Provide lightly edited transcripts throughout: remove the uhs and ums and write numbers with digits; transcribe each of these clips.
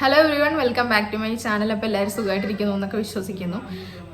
Hello everyone, welcome back to my channel. അപ്പോൾ എല്ലാവരും സുഖമായിട്ടിരിക്കുന്നു എന്നൊക്കെ വിശ്വസിക്കുന്നു.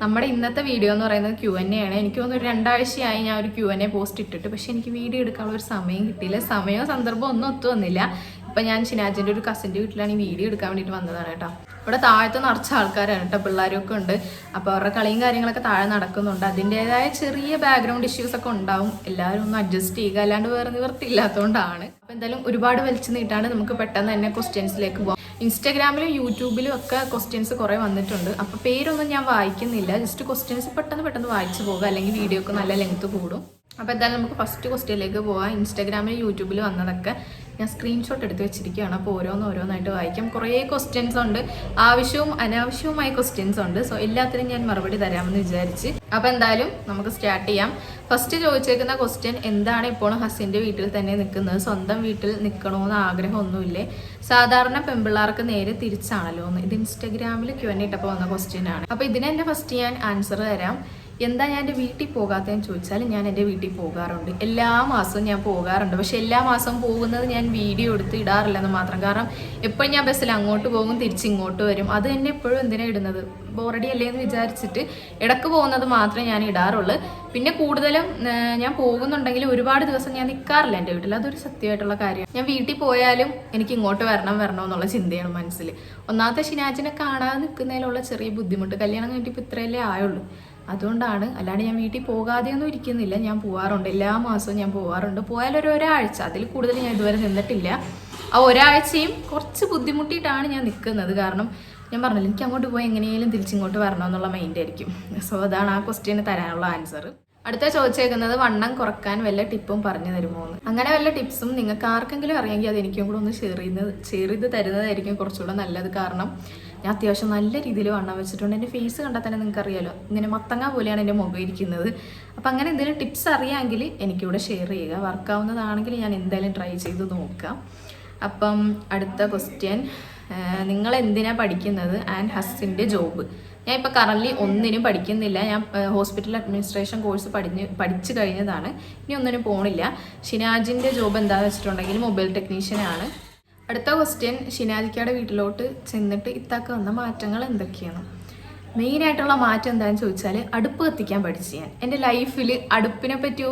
നമ്മുടെ ഇന്നത്തെ വീഡിയോ എന്ന് പറയുന്നത് Q&A ആണ്. എനിക്ക് തോന്നുന്നു ഒരു 2 ആഴ്ചയായി ഞാൻ ഒരു Q&A പോസ്റ്റ് ഇട്ടിട്ട്, പക്ഷേ എനിക്ക് വീഡിയോ എടുക്കാനുള്ള ഒരു സമയം കിട്ടിയില്ല. സമയവും സന്ദർഭവും ഒന്നും ഒത്തു വന്നില്ല. ഇപ്പം ഞാൻ ഷിനാജിൻ്റെ ഒരു കസിൻ്റെ വീട്ടിലാണ് ഈ വീഡിയോ എടുക്കാൻ വേണ്ടിയിട്ട് വന്നതാണ് കേട്ടോ. ഇവിടെ താഴത്ത് നിറച്ച ആൾക്കാരാണ് കേട്ടോ, പിള്ളേരൊക്കെ ഉണ്ട്. അപ്പോൾ അവരുടെ കളിയും കാര്യങ്ങളൊക്കെ താഴെ നടക്കുന്നുണ്ട്. അതിൻ്റേതായ ചെറിയ ബാക്ക്ഗ്രൗണ്ട് ഇഷ്യൂസൊക്കെ ഉണ്ടാവും. എല്ലാവരും ഒന്ന് അഡ്ജസ്റ്റ് ചെയ്യുക, അല്ലാണ്ട് വേറെ നിവർത്തിയില്ലാത്തതുകൊണ്ടാണ്. അപ്പോൾ എന്തായാലും ഒരുപാട് വലിച്ചു നീട്ടാണ്ട് നമുക്ക് പെട്ടെന്ന് തന്നെ ക്വസ്റ്റ്യൻസിലേക്ക് പോകാം. ഇൻസ്റ്റാഗ്രാമിലും യൂട്യൂബിലും ഒക്കെ ക്വസ്റ്റ്യൻസ് കുറേ വന്നിട്ടുണ്ട്. അപ്പോൾ പേരൊന്നും ഞാൻ വായിക്കുന്നില്ല, ജസ്റ്റ് ക്വസ്റ്റ്യൻസ് പെട്ടെന്ന് വായിച്ചു പോകുക, അല്ലെങ്കിൽ വീഡിയോക്ക് നല്ല ലെങ്ത് കൂടും. അപ്പോൾ എന്തായാലും നമുക്ക് ഫസ്റ്റ് ക്വസ്റ്റ്യനിലേക്ക് പോകാം. ഇൻസ്റ്റാഗ്രാമിലും യൂട്യൂബിലും വന്നതൊക്കെ ഞാൻ സ്ക്രീൻഷോട്ട് എടുത്ത് വെച്ചിരിക്കുകയാണ്. അപ്പോൾ ഓരോന്നായിട്ട് വായിക്കാം. കുറേ ക്വസ്റ്റ്യൻസ് ഉണ്ട്, ആവശ്യവും അനാവശ്യവുമായ ക്വസ്റ്റ്യൻസ് ഉണ്ട്. സോ എല്ലാത്തിനും ഞാൻ മറുപടി തരാമെന്ന് വിചാരിച്ച്. അപ്പോൾ എന്തായാലും നമുക്ക് സ്റ്റാർട്ട് ചെയ്യാം. ഫസ്റ്റ് ചോദിച്ചേക്കുന്ന ക്വസ്റ്റ്യൻ, എന്താണ് ഇപ്പോഴും ഹസിൻ്റെ വീട്ടിൽ തന്നെ നിൽക്കുന്നത്? സ്വന്തം വീട്ടിൽ നിൽക്കണമെന്ന് ആഗ്രഹമൊന്നുമില്ലേ? സാധാരണ പെൺപിള്ളേർക്ക് നേരെ തിരിച്ചാണല്ലോ എന്ന്. ഇത് ഇൻസ്റ്റാഗ്രാമിൽ Q&A ഇട്ടപ്പോൾ വന്ന ക്വസ്റ്റ്യൻ ആണ്. അപ്പോൾ ഇതിനെ തന്നെ ഫസ്റ്റ് ഞാൻ ആൻസർ തരാം. എന്താ ഞാൻ എൻ്റെ വീട്ടിൽ പോകാത്തതെന്ന് ചോദിച്ചാൽ, ഞാൻ എൻ്റെ വീട്ടിൽ പോകാറുണ്ട്. എല്ലാ മാസവും ഞാൻ പോകാറുണ്ട്. പക്ഷെ എല്ലാ മാസവും പോകുന്നത് ഞാൻ വീഡിയോ എടുത്ത് ഇടാറില്ലെന്ന് മാത്രം. കാരണം എപ്പോഴും ഞാൻ ബസ്സിൽ അങ്ങോട്ട് പോകും, തിരിച്ചിങ്ങോട്ട് വരും. അത് തന്നെ എപ്പോഴും എന്തിനാണ് ഇടുന്നത്, ബോറടി അല്ലേ എന്ന് വിചാരിച്ചിട്ട് ഇടക്ക് പോകുന്നത് മാത്രമേ ഞാൻ ഇടാറുള്ളൂ. പിന്നെ കൂടുതലും ഞാൻ പോകുന്നുണ്ടെങ്കിൽ ഒരുപാട് ദിവസം ഞാൻ നിൽക്കാറില്ല എൻ്റെ വീട്ടിൽ. അതൊരു സത്യമായിട്ടുള്ള കാര്യമാണ്. ഞാൻ വീട്ടിൽ പോയാലും എനിക്ക് ഇങ്ങോട്ട് വരണം എന്നുള്ള ചിന്തയാണ് മനസ്സിൽ. ഒന്നാമത്തെ ഷിനാജിനെ കാണാതെ നിൽക്കുന്നതിലുള്ള ചെറിയ ബുദ്ധിമുട്ട്, കല്യാണം കഴിഞ്ഞിട്ട് ഇപ്പോൾ ഇത്രയല്ലേ ആയുള്ളൂ, അതുകൊണ്ടാണ്. അല്ലാണ്ട് ഞാൻ വീട്ടിൽ പോകാതെയൊന്നും ഇരിക്കുന്നില്ല, ഞാൻ പോകാറുണ്ട്. എല്ലാ മാസവും ഞാൻ പോകാറുണ്ട്. പോയാലൊരു ഒരാഴ്ച, അതിൽ കൂടുതൽ ഞാൻ ഇതുവരെ നിന്നിട്ടില്ല. ആ ഒരാഴ്ചയും കുറച്ച് ബുദ്ധിമുട്ടിയിട്ടാണ് ഞാൻ നിൽക്കുന്നത്. കാരണം ഞാൻ പറഞ്ഞില്ല, എനിക്ക് അങ്ങോട്ട് പോയി എങ്ങനെയും തിരിച്ചിങ്ങോട്ട് വരണമെന്നുള്ള മൈൻഡായിരിക്കും. സോ അതാണ് ആ ക്വസ്റ്റ്യന് തരാനുള്ള ആൻസർ. അടുത്ത ചോദിച്ചേക്കുന്നത്, വണ്ണം കുറക്കാൻ വല്ല ടിപ്പും പറഞ്ഞു തരുമോ എന്ന്. അങ്ങനെ വല്ല ടിപ്സും നിങ്ങൾക്ക് ആർക്കെങ്കിലും അറിയാമെങ്കിൽ അത് എനിക്കും കൂടെ ഒന്ന് ഷെയർ ചെയ്ത് തരുന്നതായിരിക്കും കുറച്ചുകൂടെ നല്ലത്. കാരണം ഞാൻ അത്യാവശ്യം നല്ല രീതിയിൽ വണ്ണം വെച്ചിട്ടുണ്ട്. എൻ്റെ ഫേസ് കണ്ടാൽ തന്നെ നിങ്ങൾക്ക് അറിയാമല്ലോ, ഇങ്ങനെ മത്തങ്ങ പോലെയാണ് എൻ്റെ മുഖം ഇരിക്കുന്നത്. അപ്പം അങ്ങനെ എന്തെങ്കിലും ടിപ്സ് അറിയാമെങ്കിൽ എനിക്കിവിടെ ഷെയർ ചെയ്യുക. വർക്കാവുന്നതാണെങ്കിൽ ഞാൻ എന്തായാലും ട്രൈ ചെയ്ത് നോക്കാം. അപ്പം അടുത്ത ക്വസ്റ്റ്യൻ, നിങ്ങൾ എന്തിനാണ് പഠിക്കുന്നത് ആൻഡ് ഹസ്സിൻ്റെ ജോബ്? ഞാൻ ഇപ്പോൾ കറൻറ്റ്ലി ഒന്നിനും പഠിക്കുന്നില്ല. ഞാൻ ഹോസ്പിറ്റൽ അഡ്മിനിസ്ട്രേഷൻ കോഴ്സ് പഠിച്ചു കഴിഞ്ഞതാണ്. ഇനി ഒന്നിനും പോകണില്ല. ഷിനാജിൻ്റെ ജോബ് എന്താണെന്ന് വെച്ചിട്ടുണ്ടെങ്കിൽ മൊബൈൽ ടെക്നീഷ്യനാണ്. അടുത്ത ക്വസ്റ്റ്യൻ, ഷിനാജിക്കയുടെ വീട്ടിലോട്ട് ചെന്നിട്ട് ഇത്താക്ക് വന്ന മാറ്റങ്ങൾ എന്തൊക്കെയാണ്? മെയിനായിട്ടുള്ള മാറ്റം എന്താണെന്ന് ചോദിച്ചാൽ, അടുപ്പ് കത്തിക്കാൻ പഠിച്ചു ഞാൻ. എൻ്റെ ലൈഫിൽ അടുപ്പിനെ പറ്റി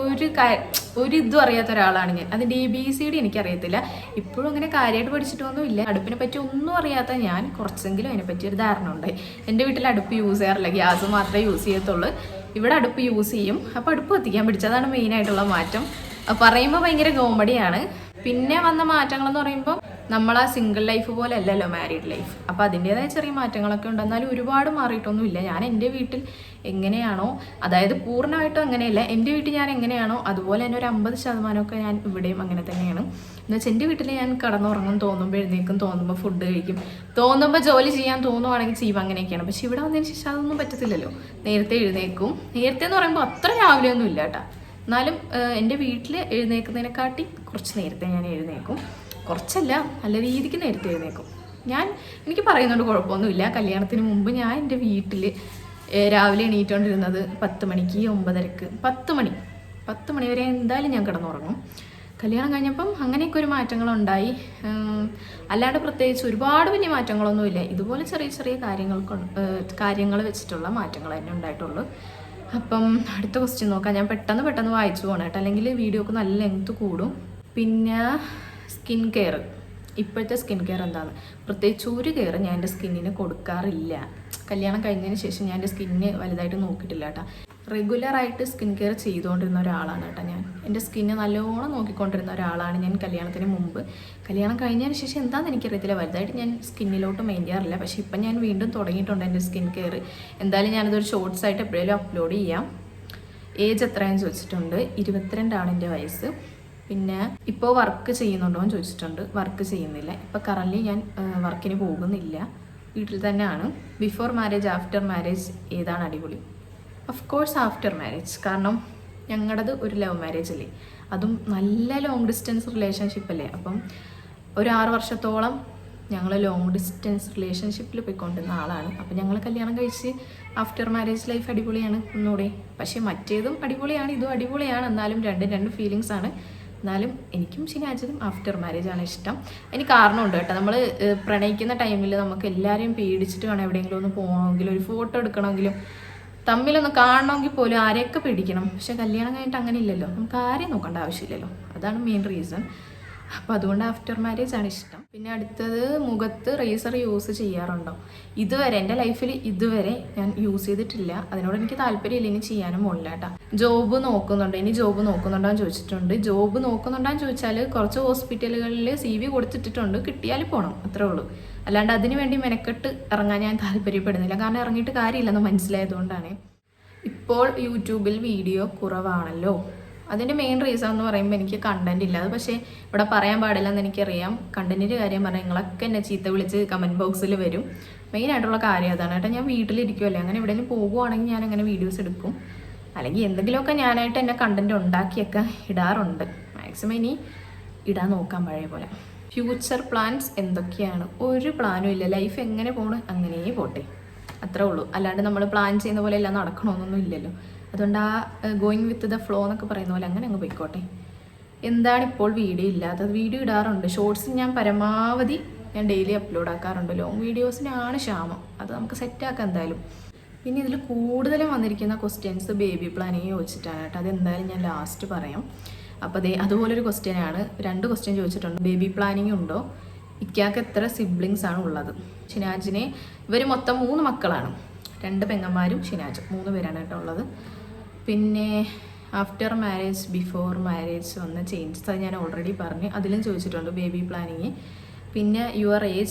ഒരു ഇതും അറിയാത്ത ഒരാളാണ് ഞാൻ. അതിൻ്റെ ABCD എനിക്കറിയത്തില്ല. ഇപ്പോഴും അങ്ങനെ കാര്യമായിട്ട് പഠിച്ചിട്ടൊന്നുമില്ല. അടുപ്പിനെ പറ്റി ഒന്നും അറിയാത്ത ഞാൻ കുറച്ചെങ്കിലും അതിനെപ്പറ്റി ഒരു ധാരണ ഉണ്ടായി. എൻ്റെ വീട്ടിൽ അടുപ്പ് യൂസ് ചെയ്യാറില്ല, ഗ്യാസ് മാത്രമേ യൂസ് ചെയ്യത്തുള്ളൂ. ഇവിടെ അടുപ്പ് യൂസ് ചെയ്യും. അപ്പോൾ അടുപ്പ് കത്തിക്കാൻ പഠിച്ചതാണ് മെയിനായിട്ടുള്ള മാറ്റം. പറയുമ്പോൾ ഭയങ്കര കോമഡിയാണ്. പിന്നെ വന്ന മാറ്റങ്ങളെന്ന് പറയുമ്പോൾ, നമ്മളാ സിംഗിൾ ലൈഫ് പോലെ അല്ലല്ലോ മാരീഡ് ലൈഫ്. അപ്പോൾ അതിൻ്റേതായ ചെറിയ മാറ്റങ്ങളൊക്കെ ഉണ്ട്. എന്നാലും ഒരുപാട് മാറിയിട്ടൊന്നുമില്ല. ഞാൻ എൻ്റെ വീട്ടിൽ എങ്ങനെയാണോ, അതായത് പൂർണ്ണമായിട്ടും അങ്ങനെയല്ല, എൻ്റെ വീട്ടിൽ ഞാൻ എങ്ങനെയാണോ അതുപോലെ തന്നെ ഒരു 50% ഞാൻ ഇവിടെയും അങ്ങനെ തന്നെയാണ്. എന്നുവെച്ചാൽ എൻ്റെ വീട്ടിൽ ഞാൻ കിടന്നുറങ്ങും, തോന്നുമ്പോൾ എഴുന്നേക്കും, തോന്നുമ്പോൾ ഫുഡ് കഴിക്കും, തോന്നുമ്പോൾ ജോലി ചെയ്യാൻ തോന്നുവാണെങ്കിൽ ചെയ്യും, അങ്ങനെയൊക്കെയാണ്. പക്ഷെ ഇവിടെ വന്നതിന് ശേഷം അതൊന്നും പറ്റത്തില്ലല്ലോ. നേരത്തെ എഴുന്നേക്കും. നേരത്തെ എന്ന് പറയുമ്പോൾ അത്ര രാവിലെയൊന്നും ഇല്ല കേട്ടോ. എന്നാലും എൻ്റെ വീട്ടിൽ എഴുന്നേൽക്കുന്നതിനെക്കാട്ടി കുറച്ച് നേരത്തെ ഞാൻ എഴുന്നേക്കും. കുറച്ചല്ല, നല്ല രീതിക്ക് നേരത്തെ എഴുന്നേക്കും. എനിക്ക് പറയുന്നുണ്ട്, കുഴപ്പമൊന്നുമില്ല. കല്യാണത്തിന് മുമ്പ് ഞാൻ എൻ്റെ വീട്ടിൽ രാവിലെ എണീറ്റുകൊണ്ടിരുന്നത് 10 മണിക്ക്, 9:30, 10 മണി വരെ എന്തായാലും ഞാൻ കിടന്നുറങ്ങും. കല്യാണം കഴിഞ്ഞപ്പം അങ്ങനെയൊക്കെ ഒരു മാറ്റങ്ങളുണ്ടായി. അല്ലാണ്ട് പ്രത്യേകിച്ച് ഒരുപാട് വലിയ മാറ്റങ്ങളൊന്നുമില്ല. ഇതുപോലെ ചെറിയ കാര്യങ്ങൾ വെച്ചിട്ടുള്ള മാറ്റങ്ങൾ തന്നെ ഉണ്ടായിട്ടുള്ളൂ. അപ്പം അടുത്ത ക്വസ്റ്റ്യൻ നോക്കാം. ഞാൻ പെട്ടെന്ന് വായിച്ചു പോകണം കേട്ടോ, അല്ലെങ്കിൽ വീഡിയോക്ക് നല്ല ലെങ്ത് കൂടും. പിന്നെ സ്കിൻ കെയർ, ഇപ്പോഴത്തെ സ്കിൻ കെയർ എന്താണ്? പ്രത്യേകിച്ച് ഒരു കെയർ ഞാൻ എൻ്റെ സ്കിന്നിന് കൊടുക്കാറില്ല. കല്യാണം കഴിഞ്ഞതിന് ശേഷം ഞാൻ എൻ്റെ സ്കിന്നിന് വലുതായിട്ട് നോക്കിയിട്ടില്ല കേട്ടോ. റെഗുലറായിട്ട് സ്കിൻ കെയർ ചെയ്തുകൊണ്ടിരുന്ന ഒരാളാണ് കേട്ടോ ഞാൻ. എൻ്റെ സ്കിന്ന് നല്ലോണം നോക്കിക്കൊണ്ടിരുന്ന ഒരാളാണ് ഞാൻ കല്യാണത്തിന് മുമ്പ്. കല്യാണം കഴിഞ്ഞതിന് ശേഷം എന്താണെന്ന് എനിക്കറിയത്തില്ല, വലുതായിട്ട് ഞാൻ സ്കിന്നിലോട്ട് മെയിൻ ചെയ്യാറില്ല. പക്ഷേ ഇപ്പം ഞാൻ വീണ്ടും തുടങ്ങിയിട്ടുണ്ട് എൻ്റെ സ്കിൻ കെയർ. എന്തായാലും ഞാനതൊരു ഷോർട്സ് ആയിട്ട് എപ്പോഴേലും അപ്ലോഡ് ചെയ്യാം. ഏജ് എത്രയാണെന്ന് ചോദിച്ചിട്ടുണ്ട്. 22 ആണ് എൻ്റെ വയസ്സ്. പിന്നെ ഇപ്പോൾ വർക്ക് ചെയ്യുന്നുണ്ടോ എന്ന് ചോദിച്ചിട്ടുണ്ട്. വർക്ക് ചെയ്യുന്നില്ല. ഇപ്പോൾ കറൻറ്റ്ലി ഞാൻ വർക്കിന് പോകുന്നില്ല, വീട്ടിൽ തന്നെയാണ്. ബിഫോർ മാരേജ്, ആഫ്റ്റർ മാരേജ് ഏതാണ് അടിപൊളി? Of course after marriage. കാരണം ഞങ്ങളുടേത് ഒരു ലവ് മാരേജ് അല്ലേ, അതും നല്ല ലോങ് ഡിസ്റ്റൻസ് റിലേഷൻഷിപ്പ് അല്ലേ. അപ്പം ഒരു 6 വർഷത്തോളം ഞങ്ങൾ ലോങ് ഡിസ്റ്റൻസ് റിലേഷൻഷിപ്പിൽ പോയിക്കൊണ്ടിരുന്ന ആളാണ്. അപ്പം ഞങ്ങൾ കല്യാണം കഴിച്ച് ആഫ്റ്റർ മാരേജ് ലൈഫ് അടിപൊളിയാണ് ഒന്നുകൂടെ. പക്ഷേ മറ്റേതും അടിപൊളിയാണ്, ഇതും അടിപൊളിയാണ്. എന്നാലും രണ്ട് ഫീലിങ്സ് ആണ്. എന്നാലും എനിക്കും ഷിനാജിനും ആഫ്റ്റർ മാരേജ് ആണ് ഇഷ്ടം. എനിക്ക് കാരണമുണ്ട് കേട്ടോ. നമ്മൾ പ്രണയിക്കുന്ന ടൈമിൽ നമുക്ക് എല്ലാവരെയും പേടിച്ചിട്ട് വേണം എവിടെയെങ്കിലും ഒന്ന് പോകണമെങ്കിലും ഒരു ഫോട്ടോ എടുക്കണമെങ്കിലും തമ്മിലൊന്ന് കാണണമെങ്കിൽ പോലും ആരെയൊക്കെ പേടിക്കണം. പക്ഷെ കല്യാണം കഴിഞ്ഞിട്ട് അങ്ങനെ ഇല്ലല്ലോ, നമുക്ക് ആരെയും നോക്കേണ്ട ആവശ്യമില്ലല്ലോ. അതാണ് മെയിൻ റീസൺ. അപ്പോൾ അതുകൊണ്ട് ആഫ്റ്റർ മാരേജ് ആണ് ഇഷ്ടം. പിന്നെ അടുത്തത്, മുഖത്ത് റേസർ യൂസ് ചെയ്യാറുണ്ടോ? ഇതുവരെ എൻ്റെ ലൈഫിൽ ഇതുവരെ ഞാൻ യൂസ് ചെയ്തിട്ടില്ല. അതിനോട് എനിക്ക് താല്പര്യമില്ല, ഇനി ചെയ്യാനും പോകില്ല കേട്ടോ. ജോബ് നോക്കുന്നുണ്ടോ? ഇനി ജോബ് നോക്കുന്നുണ്ടോ എന്ന് ചോദിച്ചിട്ടുണ്ട്. ജോബ് നോക്കുന്നുണ്ടോ എന്ന് ചോദിച്ചാൽ കുറച്ച് ഹോസ്പിറ്റലുകളിൽ CV കൊടുത്തിട്ടുണ്ട്, കിട്ടിയാൽ പോകണം, അത്രേ ഉള്ളൂ. അല്ലാണ്ട് അതിന് വേണ്ടി മെനക്കെട്ട് ഇറങ്ങാൻ ഞാൻ താല്പര്യപ്പെടുന്നില്ല. കാരണം ഇറങ്ങിയിട്ട് കാര്യമില്ലെന്ന് മനസ്സിലായതുകൊണ്ടാണ്. ഇപ്പോൾ യൂട്യൂബിൽ വീഡിയോ കുറവാണല്ലോ. അതിൻ്റെ മെയിൻ റീസൺ എന്ന് പറയുമ്പോൾ എനിക്ക് കണ്ടന്റ് ഇല്ല. അത് പക്ഷേ ഇവിടെ പറയാൻ പാടില്ലെന്ന് എനിക്കറിയാം. കണ്ടന്റിൻ്റെ കാര്യം പറഞ്ഞാൽ നിങ്ങളൊക്കെ എന്നെ ചീത്ത വിളിച്ച് കമൻറ്റ് ബോക്സിൽ വരും. മെയിനായിട്ടുള്ള കാര്യം അതാണ് കേട്ടോ. ഞാൻ വീട്ടിലിരിക്കുമല്ലേ, അങ്ങനെ എവിടെയെങ്കിലും പോകുവാണെങ്കിൽ ഞാൻ അങ്ങനെ വീഡിയോസ് എടുക്കും. അല്ലെങ്കിൽ എന്തെങ്കിലുമൊക്കെ ഞാനായിട്ട് എൻ്റെ കണ്ടന്റ് ഉണ്ടാക്കിയൊക്കെ ഇടാറുണ്ട്. മാക്സിമം ഇനി ഇടാൻ നോക്കാൻ പഴയ പോലെ. ഫ്യൂച്ചർ പ്ലാൻസ് എന്തൊക്കെയാണ്? ഒരു പ്ലാനും ഇല്ല. ലൈഫ് എങ്ങനെ പോകണം അങ്ങനെ പോട്ടെ, അത്രേ ഉള്ളൂ. അല്ലാണ്ട് നമ്മൾ പ്ലാൻ ചെയ്യുന്ന പോലെ എല്ലാം നടക്കണമെന്നൊന്നും ഇല്ലല്ലോ. അതുകൊണ്ട് ആ ഗോയിങ് വിത്ത് ദ ഫ്ലോ എന്നൊക്കെ പറയുന്ന പോലെ അങ്ങനെ അങ്ങ് പോയിക്കോട്ടെ. എന്താണ് ഇപ്പോൾ വീഡിയോ ഇല്ലാത്തത്? വീഡിയോ ഇടാറുണ്ട്. ഷോർട്സ് ഞാൻ പരമാവധി ഞാൻ ഡെയിലി അപ്ലോഡ് ആക്കാറുണ്ട്. ലോങ് വീഡിയോസിനാണ് ക്ഷാമം. അത് നമുക്ക് സെറ്റാക്കാം എന്തായാലും. പിന്നെ ഇതിൽ കൂടുതലും വന്നിരിക്കുന്ന ക്വസ്റ്റ്യൻസ് ബേബി പ്ലാനിങ് ചോദിച്ചിട്ടാണ് കേട്ടോ. അതെന്തായാലും ഞാൻ ലാസ്റ്റ് പറയാം. അപ്പോൾ അതുപോലൊരു ക്വസ്റ്റ്യനാണ്. 2 ക്വസ്റ്റ്യൻ ചോദിച്ചിട്ടുണ്ട്. ബേബി പ്ലാനിങ് ഉണ്ടോ? ഇക്കാക്ക് എത്ര സിബ്ലിങ്സ് ആണ് ഉള്ളത്? ഷിനാജിനെ ഇവർ മൊത്തം 3 മക്കളാണ്. 2 പെങ്ങന്മാരും ഷിനാജും, 3 പേരാണ് കേട്ടോ ഉള്ളത്. പിന്നെ ആഫ്റ്റർ മാരേജ് ബിഫോർ മാരേജ് വന്ന ചേഞ്ചസ് അത് ഞാൻ ഓൾറെഡി പറഞ്ഞു. അതിലും ചോദിച്ചിട്ടുണ്ട് ബേബി പ്ലാനിങ്. പിന്നെ your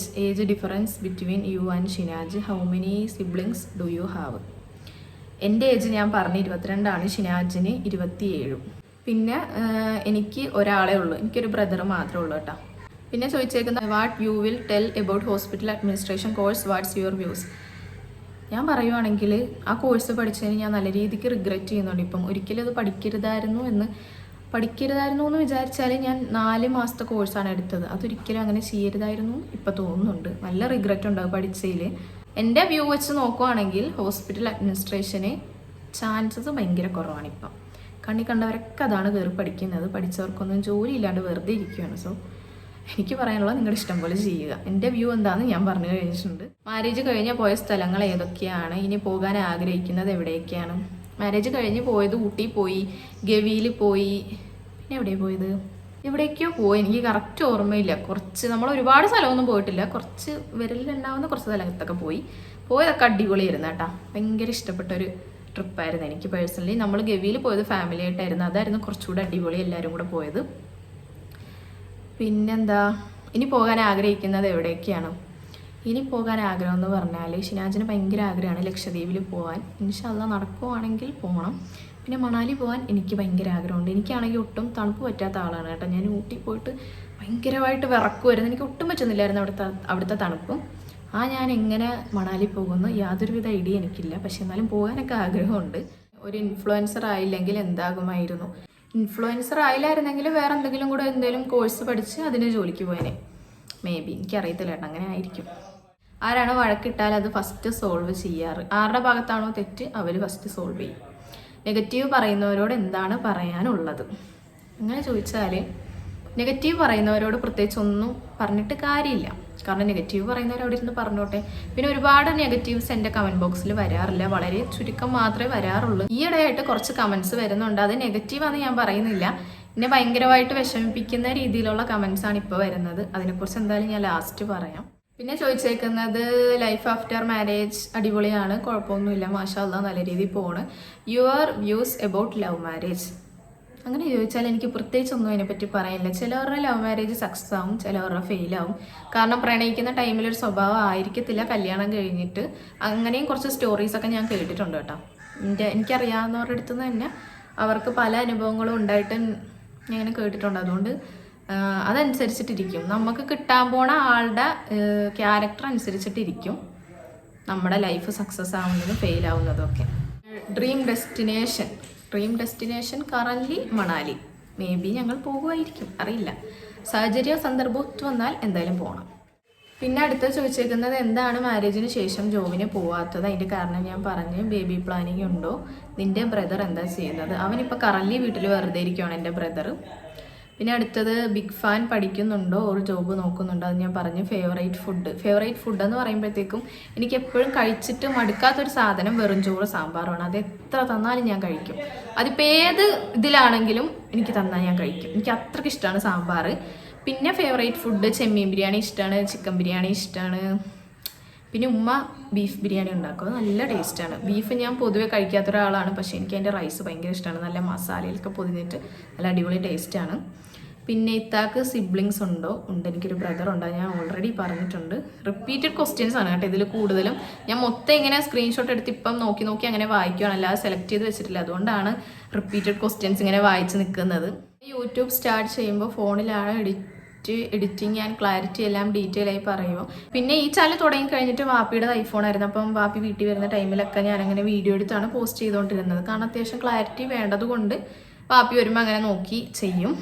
age difference between you and Shinaj, how many siblings do you have? എൻ്റെ ഏജ് ഞാൻ പറഞ്ഞു 22 ഷിനാജിന് 27. പിന്നെ എനിക്ക് ഒരാളേ ഉള്ളൂ, എനിക്കൊരു ബ്രദർ മാത്രമേ ഉള്ളൂ കേട്ടോ. പിന്നെ ചോദിച്ചേക്കുന്ന what you will tell about hospital administration course, what's your views? ഞാൻ പറയുവാണെങ്കിൽ ആ കോഴ്സ് പഠിച്ചതിന് ഞാൻ നല്ല രീതിക്ക് റിഗ്രറ്റ് ചെയ്യുന്നുണ്ട്. ഇപ്പം ഒരിക്കലും അത് പഠിക്കരുതായിരുന്നു എന്ന് വിചാരിച്ചാൽ ഞാൻ 4 മാസത്തെ കോഴ്സാണ് എടുത്തത്. അതൊരിക്കലും അങ്ങനെ ചെയ്യരുതായിരുന്നു ഇപ്പം തോന്നുന്നുണ്ട്. നല്ല റിഗ്രറ്റ് ഉണ്ടാവും പഠിച്ചതിൽ. എൻ്റെ വ്യൂ വെച്ച് നോക്കുവാണെങ്കിൽ ഹോസ്പിറ്റൽ അഡ്മിനിസ്ട്രേഷന് ചാൻസസ് ഭയങ്കര കുറവാണ്. ഇപ്പം കണ്ണി കണ്ടവരൊക്കെ അതാണ് കയറി പഠിക്കുന്നത്. പഠിച്ചവർക്കൊന്നും ജോലി ഇല്ലാണ്ട് വെറുതെ ഇരിക്കുകയാണ്. സോ എനിക്ക് പറയാനുള്ളത് നിങ്ങളുടെ ഇഷ്ടം പോലെ ചെയ്യുക. എൻ്റെ വ്യൂ എന്താണെന്ന് ഞാൻ പറഞ്ഞു കഴിഞ്ഞിട്ടുണ്ട്. മാരേജ് കഴിഞ്ഞ് പോയ സ്ഥലങ്ങൾ ഏതൊക്കെയാണ്? ഇനി പോകാൻ ആഗ്രഹിക്കുന്നത് എവിടേക്കാണ്? മാരേജ് കഴിഞ്ഞ് പോയത് ഊട്ടി പോയി, ഗവിയിൽ പോയി, പിന്നെ എവിടെയാണ് പോയത്? എവിടേക്കോ പോയി, എനിക്ക് കറക്റ്റ് ഓർമ്മയില്ല. നമ്മൾ ഒരുപാട് സ്ഥലമൊന്നും പോയിട്ടില്ല, കുറച്ച് വിരലിലുണ്ടാവുന്ന കുറച്ച് സ്ഥലത്തൊക്കെ പോയതൊക്കെ അടിപൊളിയായിരുന്നു കേട്ടോ. ഭയങ്കര ഇഷ്ടപ്പെട്ടൊരു ട്രിപ്പായിരുന്നു എനിക്ക് പേഴ്സണലി. നമ്മൾ ഗവിയിൽ പോയത് ഫാമിലി ആയിട്ടായിരുന്നു. അതായിരുന്നു കുറച്ചുകൂടെ അടിപൊളി, എല്ലാവരും കൂടെ പോയത്. പിന്നെന്താ, ഇനി പോകാൻ ആഗ്രഹിക്കുന്നത് എവിടേക്കാണ്? ഇനി പോകാൻ ആഗ്രഹം എന്ന് പറഞ്ഞാൽ ഷിനാജിന് ഭയങ്കര ആഗ്രഹമാണ് ലക്ഷദ്വീപിൽ പോകാൻ. ഇൻഷാ അല്ലാഹ് നടക്കുവാണെങ്കിൽ പോകണം. പിന്നെ മണാലി പോകാൻ എനിക്ക് ഭയങ്കര ആഗ്രഹമുണ്ട്. എനിക്കാണെങ്കിൽ ഒട്ടും തണുപ്പ് പറ്റാത്ത ആളാണ് കേട്ടോ. ഞാൻ ഊട്ടി പോയിട്ട് ഭയങ്കരമായിട്ട് വിറക്കുമായിരുന്നു. എനിക്ക് ഒട്ടും പറ്റുന്നില്ലായിരുന്നു അവിടുത്തെ തണുപ്പും. ഞാൻ എങ്ങനെ മണാലി പോകുമെന്ന് യാതൊരുവിധ ഐഡിയ എനിക്കില്ല. പക്ഷെ എന്നാലും പോകാനൊക്കെ ആഗ്രഹമുണ്ട്. ഒരു ഇൻഫ്ലുവൻസർ ആയില്ലെങ്കിൽ എന്താകുമായിരുന്നു? ഇൻഫ്ലുവൻസർ ആയില്ലായിരുന്നെങ്കിൽ വേറെ എന്തെങ്കിലും കൂടെ എന്തെങ്കിലും കോഴ്സ് പഠിച്ച് അതിന് ജോലിക്ക് പോയേനെ. മേ ബി, എനിക്കറിയത്തില്ല കേട്ടോ, അങ്ങനെ ആയിരിക്കും. ആരാണോ വഴക്കിട്ടാൽ അത് ഫസ്റ്റ് സോൾവ് ചെയ്യാറ്? ആരുടെ ഭാഗത്താണോ തെറ്റ് അവർ ഫസ്റ്റ് സോൾവ് ചെയ്യും. നെഗറ്റീവ് പറയുന്നവരോട് എന്താണ് പറയാനുള്ളത്? അങ്ങനെ ചോദിച്ചാൽ നെഗറ്റീവ് പറയുന്നവരോട് പ്രത്യേകിച്ച് ഒന്നും പറഞ്ഞിട്ട് കാര്യമില്ല. കാരണം നെഗറ്റീവ് പറയുന്നവർ അവിടെ ഇരുന്ന് പറഞ്ഞോട്ടെ. പിന്നെ ഒരുപാട് നെഗറ്റീവ്സ് എൻ്റെ കമൻറ്റ് ബോക്സിൽ വരാറില്ല, വളരെ ചുരുക്കം മാത്രമേ വരാറുള്ളൂ. ഈയിടെയായിട്ട് കുറച്ച് കമൻറ്റ്സ് വരുന്നുണ്ട്. അത് നെഗറ്റീവാണെന്ന് ഞാൻ പറയുന്നില്ല, എന്നെ ഭയങ്കരമായിട്ട് വിഷമിപ്പിക്കുന്ന രീതിയിലുള്ള കമൻറ്റ്സാണ് ഇപ്പോൾ വരുന്നത്. അതിനെക്കുറിച്ച് എന്തായാലും ഞാൻ ലാസ്റ്റ് പറയാം. പിന്നെ ചോദിച്ചേക്കുന്നത് ലൈഫ് ആഫ്റ്റർ മാരേജ് അടിപൊളിയാണ്, കുഴപ്പമൊന്നുമില്ല, മാഷാ അല്ലാഹ് നല്ല രീതിയിൽ പോണ്. Your views about love marriage? അങ്ങനെ ചോദിച്ചാൽ എനിക്ക് പ്രത്യേകിച്ചൊന്നും അതിനെപ്പറ്റി പറയാനില്ല. ചിലവരുടെ ലവ് മാരേജ് സക്സസ് ആവും, ചിലവരുടെ ഫെയിലാവും. കാരണം പ്രണയിക്കുന്ന ടൈമിലൊരു സ്വഭാവം ആയിരിക്കത്തില്ല കല്യാണം കഴിഞ്ഞിട്ട്. അങ്ങനെയും കുറച്ച് സ്റ്റോറീസൊക്കെ ഞാൻ കേട്ടിട്ടുണ്ട് കേട്ടോ. എനിക്കറിയാവുന്നവരുടെ അടുത്ത് നിന്ന് തന്നെ അവർക്ക് പല അനുഭവങ്ങളും ഉണ്ടായിട്ട് ഞാൻ കേട്ടിട്ടുണ്ട്. അതുകൊണ്ട് അതനുസരിച്ചിട്ടിരിക്കും, നമുക്ക് കിട്ടാൻ പോണ ആളുടെ ക്യാരക്ടർ അനുസരിച്ചിട്ടിരിക്കും നമ്മുടെ ലൈഫ് സക്സസ് ആവുന്നതും ഫെയിൽ ആവുന്നതും ഒക്കെ. Dream destination currently Manali. May be ഞങ്ങൾ പോകുമായിരിക്കും, അറിയില്ല. സാഹചര്യ സന്ദർഭത്ത് വന്നാൽ എന്തായാലും പോകണം. പിന്നെ അടുത്ത ചോദിച്ചേക്കുന്നത് എന്താണ് മാരേജിന് ശേഷം ജോബിന് പോവാത്തത്? അതിൻ്റെ കാരണം ഞാൻ പറഞ്ഞു. ബേബി പ്ലാനിങ് ഉണ്ടോ? നിൻ്റെ ബ്രദർ എന്താ ചെയ്യുന്നത്? അവനിപ്പോൾ കറൻലി വീട്ടിൽ വെറുതെ ഇരിക്കുകയാണ് എൻ്റെ ബ്രദർ. പിന്നെ അടുത്തത് ബിഗ് ഫാൻ പഠിക്കുന്നുണ്ടോ ഒരു ജോബ് നോക്കുന്നുണ്ടോ, അത് ഞാൻ പറഞ്ഞു. ഫേവറേറ്റ് ഫുഡ് എന്ന് പറയുമ്പോഴത്തേക്കും എനിക്ക് എപ്പോഴും കഴിച്ചിട്ട് മടുക്കാത്തൊരു സാധനം വെറും ചോറ് സാമ്പാറുമാണ്. അത് എത്ര തന്നാലും ഞാൻ കഴിക്കും. അതിപ്പോൾ ഏത് ഇതിലാണെങ്കിലും എനിക്ക് തന്നാൽ ഞാൻ കഴിക്കും. എനിക്ക് അത്രയ്ക്ക് ഇഷ്ടമാണ് സാമ്പാർ. പിന്നെ ഫേവറേറ്റ് ഫുഡ് ചെമ്മീൻ ബിരിയാണി ഇഷ്ടമാണ്, ചിക്കൻ ബിരിയാണി ഇഷ്ടമാണ്. പിന്നെ ഉമ്മ ബീഫ് ബിരിയാണി ഉണ്ടാക്കും, അത് നല്ല ടേസ്റ്റാണ്. ബീഫ് ഞാൻ പൊതുവെ കഴിക്കാത്ത ഒരാളാണ്, പക്ഷേ എനിക്ക് അതിൻ്റെ റൈസ് ഭയങ്കര ഇഷ്ടമാണ്. നല്ല മസാലയിലൊക്കെ പൊതിഞ്ഞിട്ട് നല്ല അടിപൊളി ടേസ്റ്റാണ്. പിന്നെ ഇത്താക്ക് സിബ്ലിങ്സ് ഉണ്ടോ? ഉണ്ട്, എനിക്കൊരു ബ്രദർ ഉണ്ട്, ഞാൻ ഓൾറെഡി പറഞ്ഞിട്ടുണ്ട്. റിപ്പീറ്റഡ് ക്വസ്റ്റ്യൻസ് ആണ് കേട്ടോ ഇതിൽ കൂടുതലും. ഞാൻ മൊത്തം ഇങ്ങനെ സ്ക്രീൻഷോട്ട് എടുത്ത് ഇപ്പം നോക്കി അങ്ങനെ വായിക്കുകയാണ്, അല്ലാതെ സെലക്ട് ചെയ്ത് വെച്ചിട്ടില്ല. അതുകൊണ്ടാണ് റിപ്പീറ്റഡ് ക്വസ്റ്റ്യൻസ് ഇങ്ങനെ വായിച്ച് നിൽക്കുന്നത്. യൂട്യൂബ് സ്റ്റാർട്ട് ചെയ്യുമ്പോൾ ഫോണിലാണ് എഡിറ്റിംഗ് ആൻഡ് ക്ലാരിറ്റി എല്ലാം ഡീറ്റെയിൽ ആയി പറയുമോ? പിന്നെ ഈ ചാനൽ തുടങ്ങി കഴിഞ്ഞിട്ട് വാപ്പിയുടെ ഐഫോൺ ആയിരുന്നു. അപ്പം വാപ്പി വീട്ടിൽ വരുന്ന ടൈമിലൊക്കെ ഞാനങ്ങനെ വീഡിയോ എടുത്താണ് പോസ്റ്റ് ചെയ്തുകൊണ്ടിരുന്നത്. കാരണം അത്യാവശ്യം ക്ലാരിറ്റി വേണ്ടതുകൊണ്ട് വാപ്പി വരുമ്പോൾ അങ്ങനെ നോക്കി ചെയ്യും.